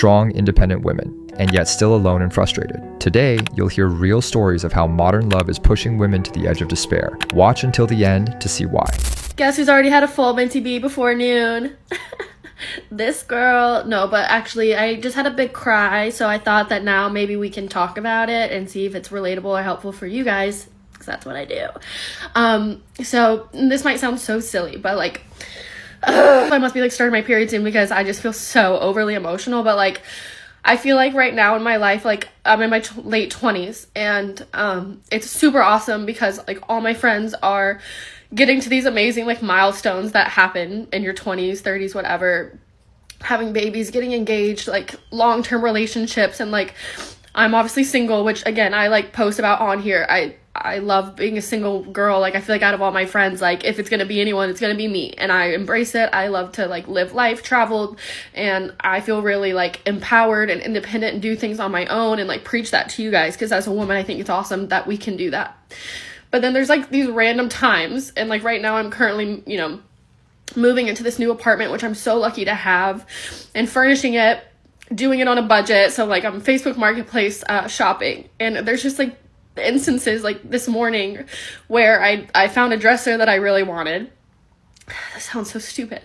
strong, independent women, and yet still alone and frustrated. Today, you'll hear real stories of how modern love is pushing women to the edge of despair. Watch until the end to see why. Guess who's already had a full minty bee before noon? This girl. No, but actually I just had a big cry, so I thought that now maybe we can talk about it and see if it's relatable or helpful for you guys, because that's what I do. So this might sound so silly, but like I must be like starting my period soon because I just feel so overly emotional. But like I feel like right now in my life, like I'm in my late 20s, and it's super awesome because like all my friends are getting to these amazing like milestones that happen in your 20s, 30s, whatever, having babies, getting engaged, like long-term relationships. And like I'm obviously single, which again I like post about on here. I love being a single girl. Like I feel like out of all my friends, like if it's gonna be anyone, it's gonna be me, and I embrace it. I love to like live life, travel, and I feel really like empowered and independent and do things on my own, and like preach that to you guys, because as a woman I think it's awesome that we can do that. But then there's like these random times, and like right now I'm currently, you know, moving into this new apartment, which I'm so lucky to have, and furnishing it, doing it on a budget. So like I'm Facebook Marketplace shopping, and there's just like instances like this morning where I found a dresser that I really wanted. That sounds so stupid.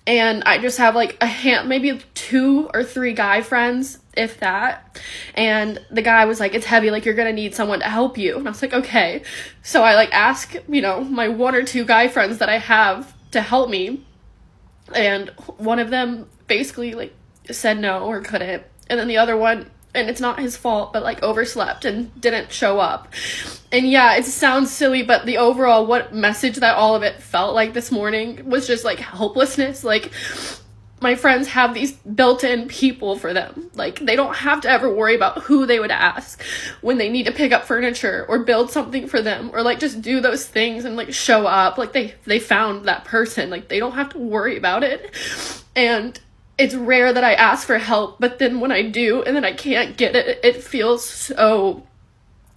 And I just have like maybe 2 or 3 guy friends, if that. And the guy was like, it's heavy, like you're gonna need someone to help you. And I was like, okay. So I like ask, you know, my 1 or 2 guy friends that I have to help me. And one of them basically like said no or couldn't. And then the other one, and it's not his fault, but like overslept and didn't show up. And yeah, it sounds silly, but the overall what message that all of it felt like this morning was just like hopelessness. Like my friends have these built-in people for them. Like they don't have to ever worry about who they would ask when they need to pick up furniture or build something for them, or like just do those things and like show up. Like they found that person. Like they don't have to worry about it. And it's rare that I ask for help, but then when I do and then I can't get it, it feels so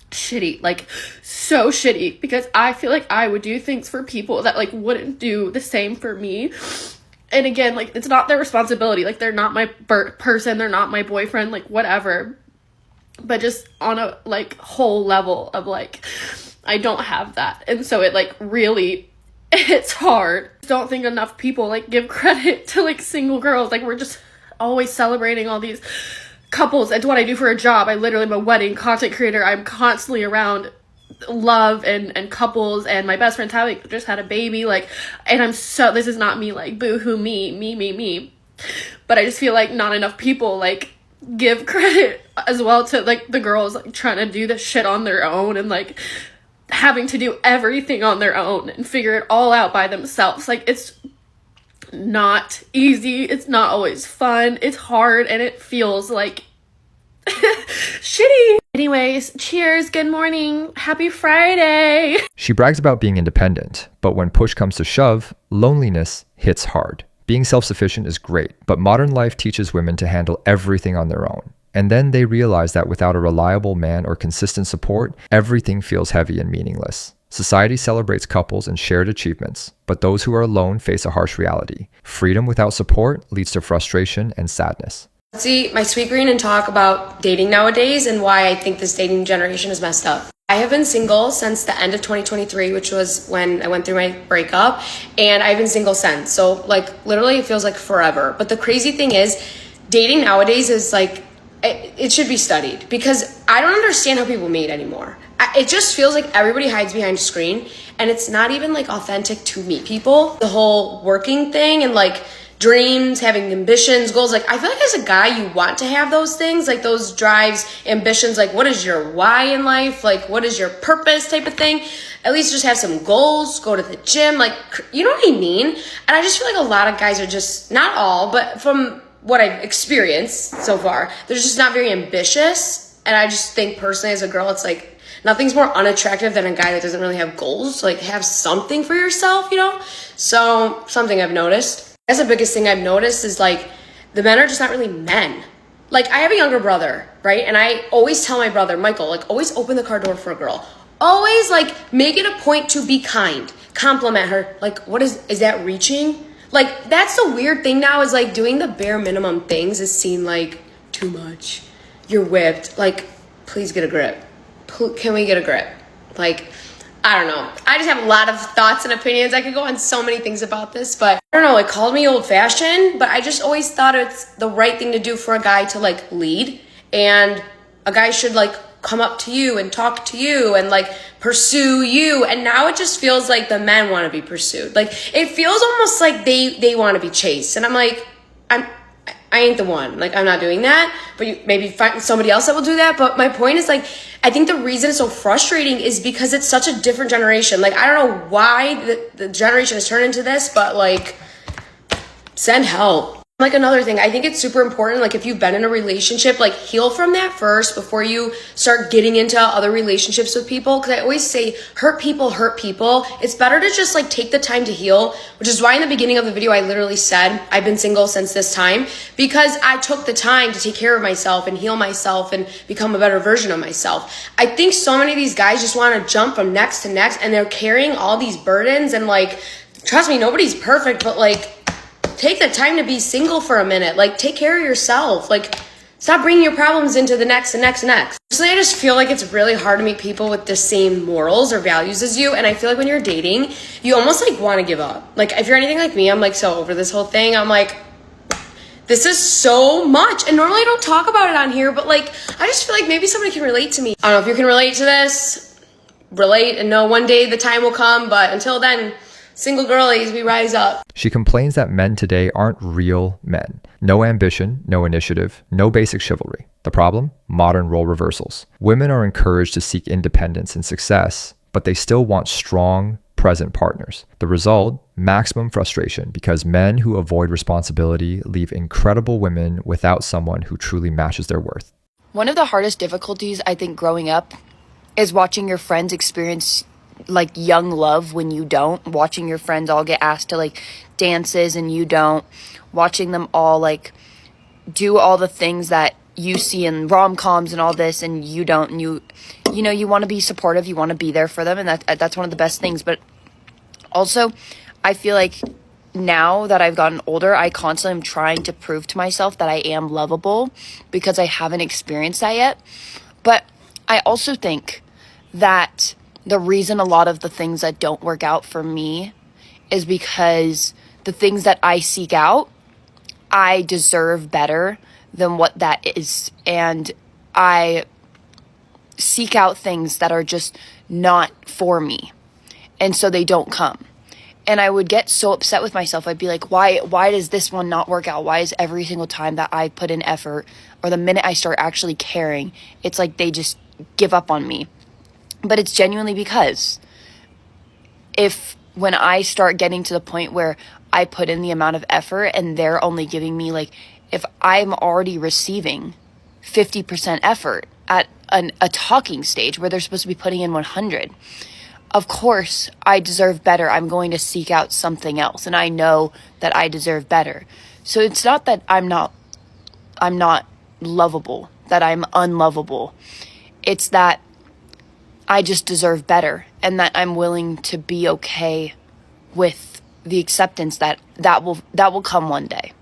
shitty, like so shitty, because I feel like I would do things for people that like wouldn't do the same for me. And again, like it's not their responsibility, like they're not my person, they're not my boyfriend, like whatever, but just on a like whole level of like I don't have that. And so it like really, it's hard. Don't think enough people like give credit to like single girls. Like we're just always celebrating all these couples. It's what I do for a job. I literally am a wedding content creator. I'm constantly around love and couples, and my best friend Tyler just had a baby, like, and I'm so, this is not me like boo-hoo me, but I just feel like not enough people like give credit as well to like the girls like trying to do this shit on their own, and like having to do everything on their own and figure it all out by themselves. Like it's not easy, it's not always fun, it's hard, and it feels like shitty. Anyways, cheers, good morning, happy Friday. She brags about being independent, but when push comes to shove, loneliness hits hard. Being self-sufficient is great, but modern life teaches women to handle everything on their own. And then they realize that without a reliable man or consistent support, everything feels heavy and meaningless. Society celebrates couples and shared achievements, but those who are alone face a harsh reality. Freedom without support leads to frustration and sadness. See my sweet green and talk about dating nowadays and why I think this dating generation is messed up. I have been single since the end of 2023, which was when I went through my breakup, and I've been single since. So like literally it feels like forever. But the crazy thing is, dating nowadays is like, it should be studied, because I don't understand how people meet anymore. It just feels like everybody hides behind a screen, and it's not even like authentic to meet people. The whole working thing and like dreams, having ambitions, goals. Like I feel like as a guy, you want to have those things, like those drives, ambitions, like what is your why in life? Like what is your purpose type of thing? At least just have some goals, go to the gym, like, you know what I mean? And I just feel like a lot of guys are just, not all, but from what I've experienced so far, they're just not very ambitious. And I just think personally as a girl, it's like nothing's more unattractive than a guy that doesn't really have goals. Like have something for yourself, you know? So something I've noticed. That's the biggest thing I've noticed is like the men are just not really men. Like I have a younger brother, right? And I always tell my brother, Michael, like always open the car door for a girl. Always like make it a point to be kind. Compliment her. Like what is that reaching? Like, that's the weird thing now, is like doing the bare minimum things is seen like too much. You're whipped. Like, please get a grip. Can we get a grip? Like, I don't know. I just have a lot of thoughts and opinions. I could go on so many things about this, but I don't know. It called me old fashioned, but I just always thought it's the right thing to do for a guy to like lead, and a guy should like come up to you and talk to you and like pursue you. And now it just feels like the men want to be pursued. Like, it feels almost like they want to be chased. And I'm like, I ain't the one. Like, I'm not doing that, but you maybe find somebody else that will do that. But my point is, like, I think the reason it's so frustrating is because it's such a different generation. Like, I don't know why the generation has turned into this, but like, send help. Like, another thing, I think it's super important, like, if you've been in a relationship, like, heal from that first before you start getting into other relationships with people. Because I always say, hurt people hurt people. It's better to just like take the time to heal, which is why in the beginning of the video I literally said I've been single since this time, because I took the time to take care of myself and heal myself and become a better version of myself. I think so many of these guys just want to jump from next to next, and they're carrying all these burdens, and like, trust me, nobody's perfect, but like, take the time to be single for a minute. Like, take care of yourself. Like, stop bringing your problems into the next and next and next. Personally, I just feel like it's really hard to meet people with the same morals or values as you. And I feel like when you're dating, you almost like want to give up. Like, if you're anything like me, I'm like so over this whole thing. I'm like, this is so much. And normally I don't talk about it on here, but like, I just feel like maybe somebody can relate to me. I don't know if you can relate to this. Relate and know one day the time will come. But until then, single girlies, we rise up. She complains that men today aren't real men. No ambition, no initiative, no basic chivalry. The problem? Modern role reversals. Women are encouraged to seek independence and success, but they still want strong, present partners. The result? Maximum frustration, because men who avoid responsibility leave incredible women without someone who truly matches their worth. One of the hardest difficulties, I think, growing up is watching your friends experience like young love when you don't, watching your friends all get asked to like dances and you don't, watching them all like do all the things that you see in rom-coms and all this and you don't, and you know, you want to be supportive, you want to be there for them, and that's one of the best things. But also, I feel like now that I've gotten older, I constantly am trying to prove to myself that I am lovable because I haven't experienced that yet. But I also think that the reason a lot of the things that don't work out for me is because the things that I seek out, I deserve better than what that is. And I seek out things that are just not for me. And so they don't come. And I would get so upset with myself. I'd be like, why does this one not work out? Why is every single time that I put in effort, or the minute I start actually caring, it's like they just give up on me? But it's genuinely because when I start getting to the point where I put in the amount of effort and they're only giving me like, if I'm already receiving 50% effort at a talking stage where they're supposed to be putting in 100, of course I deserve better. I'm going to seek out something else, and I know that I deserve better. So it's not that I'm not lovable, that I'm unlovable. It's that I just deserve better, and that I'm willing to be okay with the acceptance that will come one day.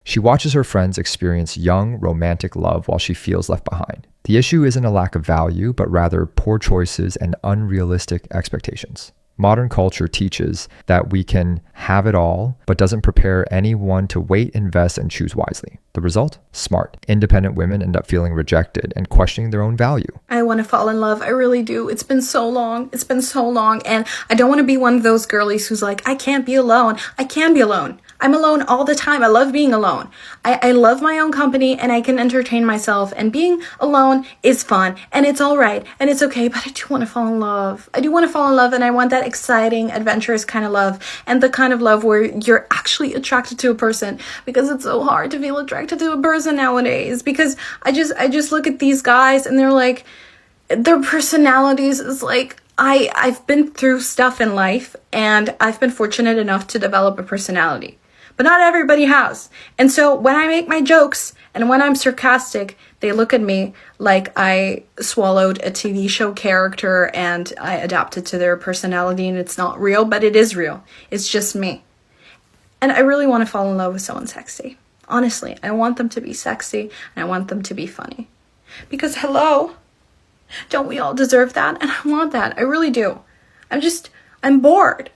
She watches her friends experience young, romantic love while she feels left behind. The issue isn't a lack of value, but rather poor choices and unrealistic expectations. Modern culture teaches that we can have it all, but doesn't prepare anyone to wait, invest, and choose wisely. The result? Smart, independent women end up feeling rejected and questioning their own value. I want to fall in love. I really do. It's been so long. It's been so long. And I don't want to be one of those girlies who's like, I can't be alone. I can be alone. I'm alone all the time. I love being alone. I love my own company, and I can entertain myself, and being alone is fun, and it's all right, and it's okay, but I do want to fall in love. I do want to fall in love, and I want that exciting, adventurous kind of love, and the kind of love where you're actually attracted to a person, because it's so hard to feel attracted to a person nowadays, because I just look at these guys, and they're like, their personalities is like, I've been through stuff in life, and I've been fortunate enough to develop a personality. But not everybody has. And so when I make my jokes and when I'm sarcastic, they look at me like I swallowed a TV show character and I adapted to their personality, and it's not real, but it is real. It's just me. And I really want to fall in love with someone sexy. Honestly, I want them to be sexy and I want them to be funny. Because hello, don't we all deserve that? And I want that. I really do. I'm bored.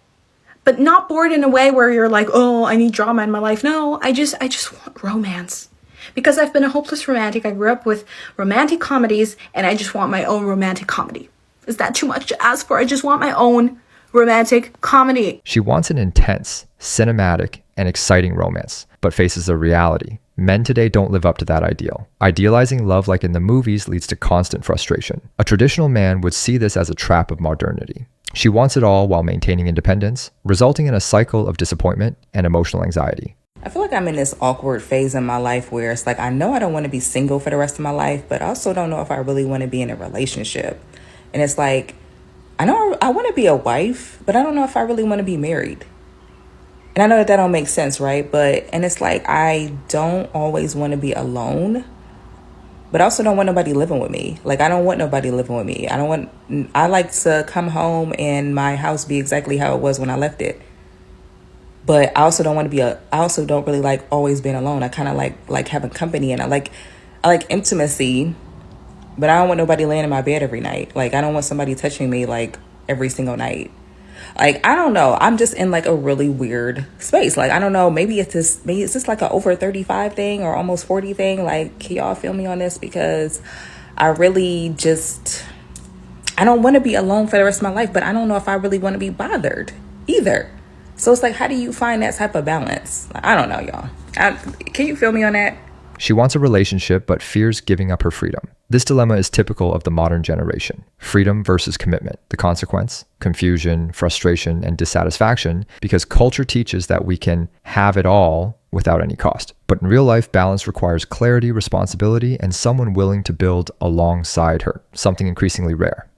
But not bored in a way where you're like, oh, I need drama in my life. No, I just want romance. Because I've been a hopeless romantic. I grew up with romantic comedies and I just want my own romantic comedy. Is that too much to ask for? I just want my own romantic comedy. She wants an intense, cinematic, and exciting romance, but faces a reality. Men today don't live up to that ideal. Idealizing love like in the movies leads to constant frustration. A traditional man would see this as a trap of modernity. She wants it all while maintaining independence, resulting in a cycle of disappointment and emotional anxiety. I feel like I'm in this awkward phase in my life where it's like I know I don't want to be single for the rest of my life, but I also don't know if I really want to be in a relationship. And it's like, I know I want to be a wife, but I don't know if I really want to be married. And I know that don't make sense, right? And it's like, I don't always want to be alone, but I also don't want nobody living with me. Like, I don't want nobody living with me. I like to come home and my house be exactly how it was when I left it. But I also don't want to I also don't really like always being alone. I kind of like having company, and I like intimacy, but I don't want nobody laying in my bed every night. Like, I don't want somebody touching me like every single night. Like, I don't know. I'm just in like a really weird space. Like, I don't know. Maybe it's just like an over 35 thing or almost 40 thing. Like, can y'all feel me on this? Because I really I don't want to be alone for the rest of my life, but I don't know if I really want to be bothered either. So it's like, how do you find that type of balance? I don't know, y'all. Can you feel me on that? She wants a relationship, but fears giving up her freedom. This dilemma is typical of the modern generation. Freedom versus commitment. The consequence: confusion, frustration, and dissatisfaction, because culture teaches that we can have it all without any cost. But in real life, balance requires clarity, responsibility, and someone willing to build alongside her, something increasingly rare.